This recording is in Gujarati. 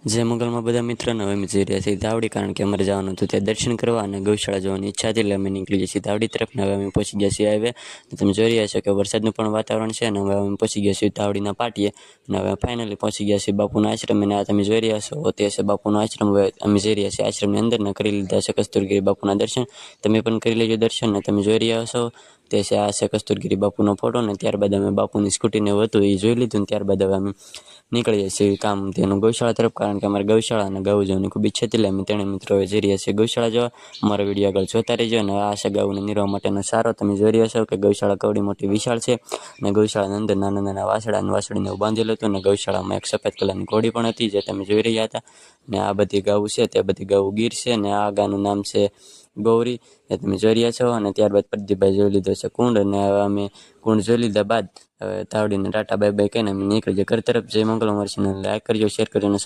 જય મંગલમાં બધા મિત્રોને હવે અમે જઈ રહ્યા છીએ ધાવડી, કારણ કે અમારે જવાનું હતું ત્યાં દર્શન કરવા અને ગૌશાળા જવાની ઈચ્છા હતી, એટલે અમે નીકળી જઈએ છીએ ધાવડી તરફ. ને હવે અમે પહોંચી ગયા છીએ હાઈવે. તમે જોઈ રહ્યા છો કે વરસાદનું પણ વાતાવરણ છે, અને હવે અમે પહોંચી ગયા છીએ ધાવડીના પાટીએ. અને હવે ફાઇનલી પહોંચી ગયા છીએ બાપુના આશ્રમ. અને આ તમે જોઈ રહ્યા છો તે છે બાપુનો આશ્રમ. હવે અમે જઈ રહ્યા છીએ આશ્રમની અંદર ને કરી લીધા છે કસ્તુરગીરી બાપુના દર્શન. તમે પણ કરી લેજો દર્શન. ને તમે જોઈ રહ્યા છો તે છે આ છે કસ્તુરગીરી બાપુનો ફોટો. ને ત્યારબાદ અમે બાપુની સ્કૂટીને હતું એ જોઈ લીધું. ને ત્યારબાદ હવે અમે નીકળી જઈએ છીએ કામ તેનું ગૌશાળા તરફ, કારણ કે અમારે ગૌશાળા અને ગાઉ જવાની ખૂબ ઈચ્છા હતી. એટલે અમે ત્રણેય મિત્રો જઈ રહ્યા છીએ ગૌશાળા જવા. અમારો વિડીયો આગળ જોતા રહેજો. અને આ છે ગાઉને નિરવા માટેનો સારો. તમે જોઈ રહ્યા છો કે ગૌશાળા કવડી મોટી વિશાળ છે. અને ગૌશાળાની અંદર નાના નાના વાસડા અને વાસળીને એવું બાંધેલું હતું. અને ગૌશાળામાં એક સફેદ કલરની ઘોડી પણ હતી જે તમે જોઈ રહ્યા હતા. ને આ બધી ગાઉ છે તે બધી ગાઉ ગીર છે. અને આ ગાનું નામ છે ગૌરી, એ તમે જોઈ રહ્યા છો. અને ત્યારબાદ પ્રદીપભાઈ જોઈ લીધો છે કુંડ. અને હવે અમે કુંડ જોઈ લીધા બાદ હવે ધાવડીને ટાટા બાય બાય કહીને અમે નીકળી જઈએ ઘર તરફ. જય મંગલ. અમારી ચેનલ લાઈક કરજો, શેર કરજો અને